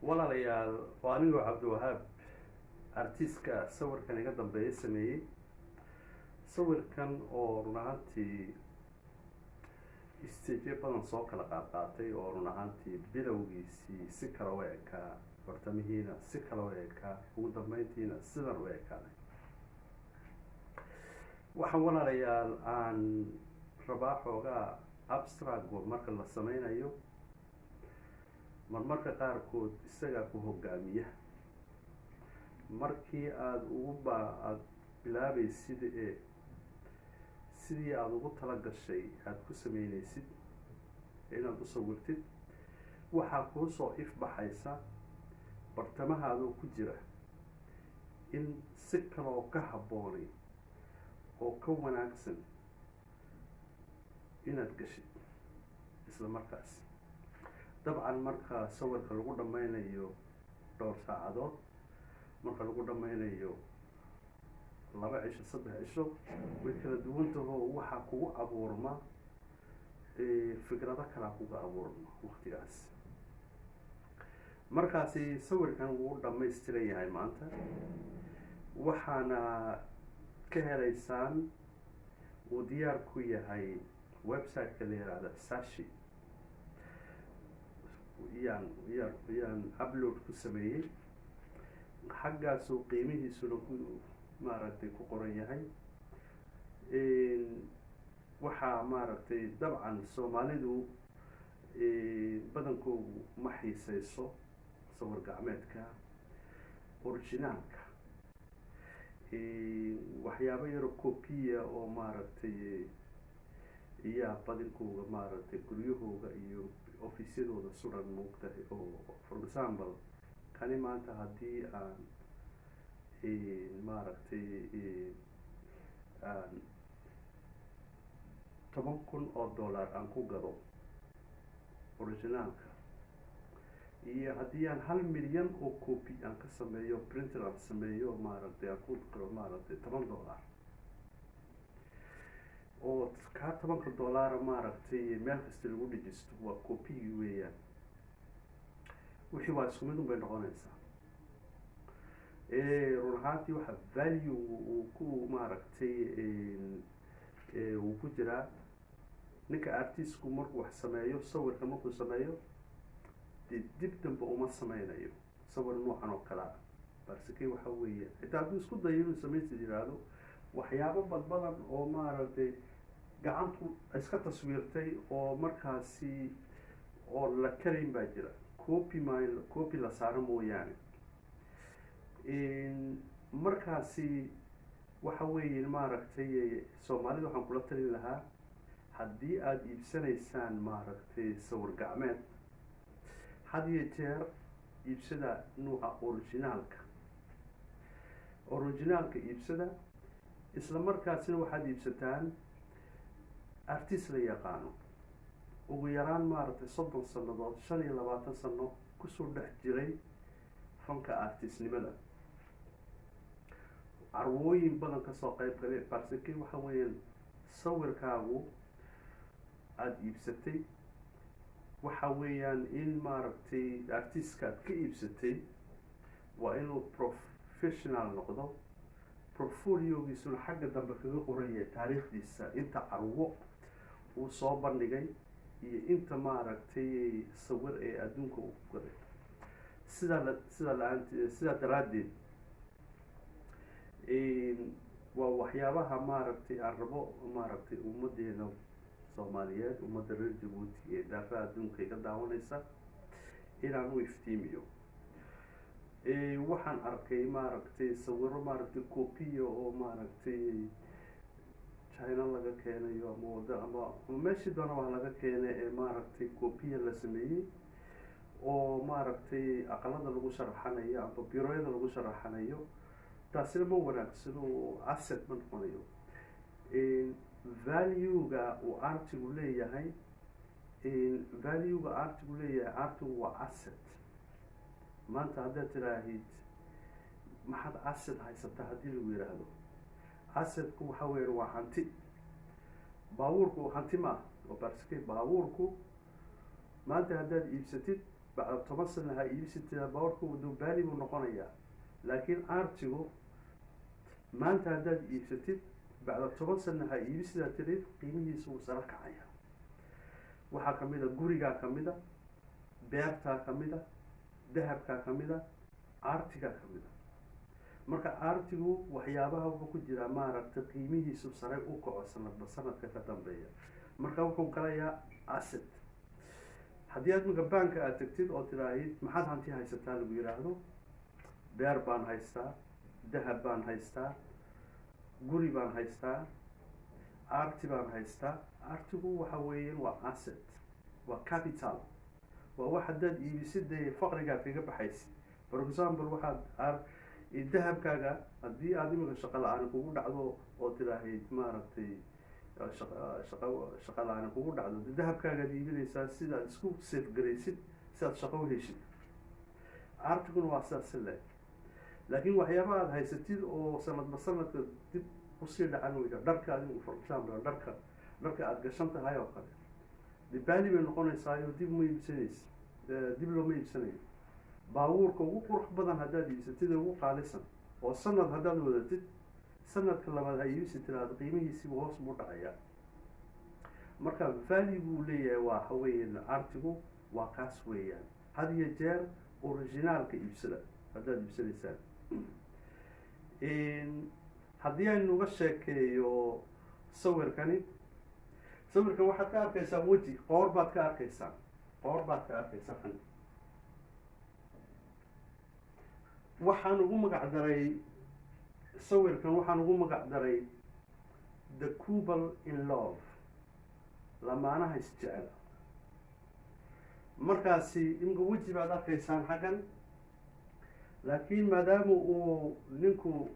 walaalayaal waa anigoo cabdiwahaab artiska sawirkan iga dambeeya sameeyey sawirkan oo run ahaantii isteejyo badan soo kala qaadqaatay oo run ahaantii bilowgiisii si kale u ekaa bartamihiina si kale u ekaa ugu dambeyntiina sidan u ekaaday waxaan walaalayaal aan rabaa xoogaa abstract marka la sameynayo marmarka qaarkood isagaa ku hogaamiya markii aada bilaabaysid sidii aada ugu tala gashay aada ku sameynaysid inaad u sawirtid waxaa kuu soo ifbaxaysa bartamahaadoo ku jira in si kaloo ka habboonay oo ka wanaagsan inaad gashid isla markaas dabcan marka sawirka lagu dhammaynayo dhowr saacadood marka lagu dhammaynayo 2 cisho 3 cisho way kala duwan taho waxaa kugu abuurma fikrado kala kuga abuurma waqtigaas markaasi sawirkan wuu dhammaystiran yahay maanta waxaana ka helaysaan uu diyaar ku yahay website-ka la yiraahdo Sashi yaan upload ku sameeyey xaggaasoo qiimihiisuna maaragtay ku qoran yahay waxaa maaragtay dabcan soomaalidu badankoodu ma xiiseyso sawir gacmeedka originaalka waxyaabo yaro copiya oo maaragtay iyaa badankooda maaragtay guryahooda iyo offisyadooda suran moogtahay oo for example kani maanta haddii aan maaragtay aan $10,000 aan ku gado originaalka iyo haddii aan 1 milyan oo copy aan ka sameeyo printer aan sameeyo maaragtay aan ku gado maaragtay $10 oo ka $10 maaragtay meel kasta lagu dhijisto waa copy weeyaan wixii waa isku mid un bay noqonaysaa run ahaantii waxa value uu ku maaragtay uu ku jiraa ninka artistku markuu wax sameeyo sawirka markuu sameeyo dib dambe uma sameynayo sawir noocan oo kala balse waxa weeye xitaa hadduu isku dayo inuu samaysid yiraahdo waxyaabo badbadan oo maaragtay gacantu iska taswiirtay oo markaasi oo la karayn baa jira copy la saaro mooyaane markaasi waxa weeye maaragtay soomaalida waxaan kula talin lahaa haddii aada iibsanaysaan maaragtay sawir gacmeed had iyo jeer iibsada nuuca originaalka iibsada isla markaasina waxaad iibsataan artist la yaqaano ugu yaraan maaragtay 30 sannadood 25 sano kusoo dhex jiray fanka artistnimada carwooyin badan kasoo qayb galay balse waxa weeyaan sawirkaagu aada iibsatay waxa weeyaan in maaragtay artistkaad ka iibsatay waa inuu professional noqdo portfoliogiisuna xagga dambe kaga qoran yahay taariikhdiisa inta carwo uu soo bandhigay iyo inta maaragtay sawir ee adduunka uu ku gaday sidaa daraaddeed waa waxyaabaha maaragtay aan rabo maaragtay ummadeena Soomaaliyeed ummadda reer Jabuuti ee daafaha adduunka iga daawanaysa inaan u iftiimiyo waxaan arkay maaragtay sawiro maaragtay copy oo maaragtay China laga keenayo ama wada ama meeshii doona wax laga keenay ee maaragtay copy la sameeyay oo maaragtay aqalada lagu sharaxanayo ama biroyada lagu sharaxanayo taasina ma wanaagsan oo asset ma noqonayo value-ga uu artigu leeyahay artigu waa asset maanta haddaad tiraahid maxaad asset haysataa haddii lagu yiraahdo assetku waxa weeye waa hanti baabuurku hanti ma oo barskay baabuurku maanta haddaad iibsatid bacda 10 sano ha iibsatid baawarku uu baali buu noqonayaa. laakiin artigu maanta haddaad iibsatid bacda 10 sano ha iibsidaa tirid qiimihiisa wuu sare kacaya. waxaa ka mid a gurigaa ka mid a beertaa ka mid a dahabkaa ka mid a artigaa ka mid a. marka artigu waxyaabaha wuxuu ku jiraa maaragtay qiimihiisu sare u kaco sanadba sanadka ka dambeeya. marka wuxuu galayaa asset. haddii aad marka banka aad tagtid oo tiraahid maxaad hanti haysataa lagu yidhaahdo beer baan haystaa, dahab baan haystaa, guri baan haystaa, arti baan haystaa. artigu waxa weeyaan waa asset, waa capital, waa wax haddaad iibisid dee faqrigaad kaga baxaysid. for example waxaad dahabkaaga haddii aad imika shaqo la-aan kugu dhacdo oo tiraahid maaragtay shaqo la-aan kugu dhacdo dahabkaagaad iibinaysaa sidaad isku safe garaysid sidaad shaqo u heshid. artiguna waa sidaas le. laakiin waxyaaba aad haysatid oo sanadba sanadka dib usii dhacan weyda dharka adigu for example dharka aad gashan tahay oo kale dibaali bay noqonaysaa iyo dib ma iibsanaysa, dib looma iibsanayo. baabuurka ugu qurux badan haddaad iibsatid ugu qaalisan oo sanad haddaad wadatid sanadka labaad ha iibsi tiraahdo qiimihiisiiba hoos buu dhacayaa. marka value buu leeyahay waa haween artigu waa kaas weeyaan. had iyo jeer originaalka iibsada haddaad iibsanaysaan. haddii aynu uga sheekeeyo sawirkan waxaad ka arkaysaa weji, qoor baad ka arkaysaa, waxaan ugu magac daray sawirkan waxaan ugu magac daray the couple in love, lamaanaha isjecel. markaasi imika weji baad arkaysaan xaggan, laakiin maadaama uu ninku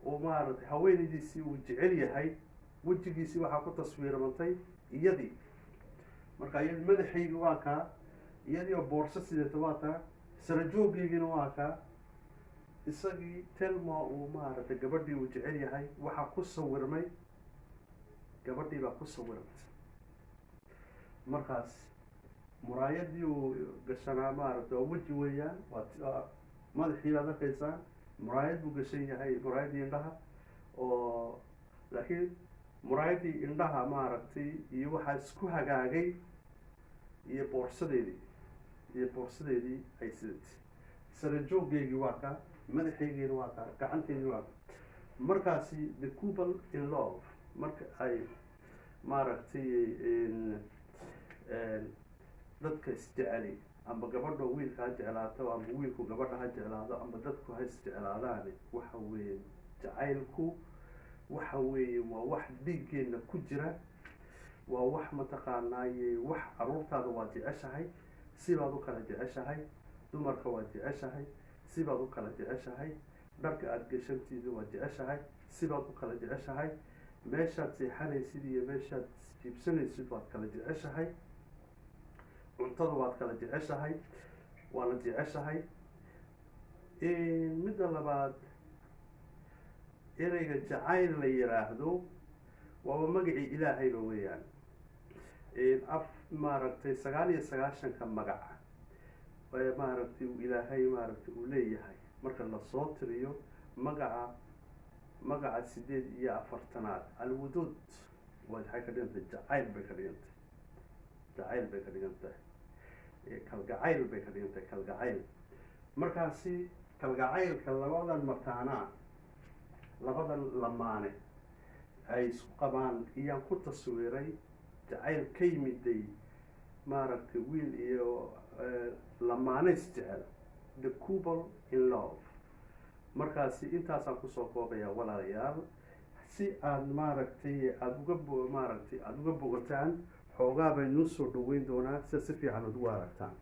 uu maaragtay haweenaydiisii uu jecel yahay wejigiisii waxaa ku taswiirmantay iyadii. marka iyadii madaxaygii waa kaa, iyadii oo boorso sideeta waa taa, sara joogaygiina waa kaa. isagii telma uu maaragtay gabadhii uu jecel yahay waxaa ku sawirmay gabadhii baa ku sawirmay. markaas muraayadii uu gashanaa maaragtay waa weji weeyaan, waa madaxii baad arkaysaan, muraayad buu gashan yahay, muraayadii indhaha oo laakiin muraayadii indhaha maaragtay iyo waxaa isku hagaagay iyo boorsadeedii ay sidatay. sara jooggeygii waa kaa, madaxaygiina waa kaa, gacanteydii waa kaa. markaasi the couple in love marka ay maaragtay dadka isjeceli amba gabadha wiilka ha jeclaato amba wiilku gabadha ha jeclaado amba dadku ha isjeclaadaan waxa weeye jacaylku waxa weeye waa wax dhiiggeena ku jira, waa wax mataqaanaaye wax caruurtaada waa jeceshahay sibaad u kala jeceshahay, dumarka waa jeceshahay sibaad u kala jeceshahay, dharka aad gashantiida waa jeceshahay sibaad u kala jeceshahay, meeshaad seexanaysid iyo meeshaad jiibsanaysid waad kala jeceshahay, cuntada waad kala jeceshahay, waana jeceshahay. midda labaad ereyga jacayl la yiraahdo waaba magacii ilaahayba weeyaan. maaragtay 99 magac maaragtay ilaahay maaragtay uu leeyahay marka la soo tiriyo magaca 48aad alwuduud waxay ka dhigantay jacayl bay ka dhigantay kalgacayl bay ka dhigantay kalgacayl. markaasi kalgacaylka labadan lamaane ay isku qabaan iyaan ku taswiiray jacayl ka yimiday maaragtay wiil iyo lamaane isjecel, the couple in love. markaasi intaasaan kusoo koobaya walaalayaal si aad maaragtay aad uga bogataan xoogaa bay noo soo dhaweyn doonaa si fiican aad ugu aragtaan.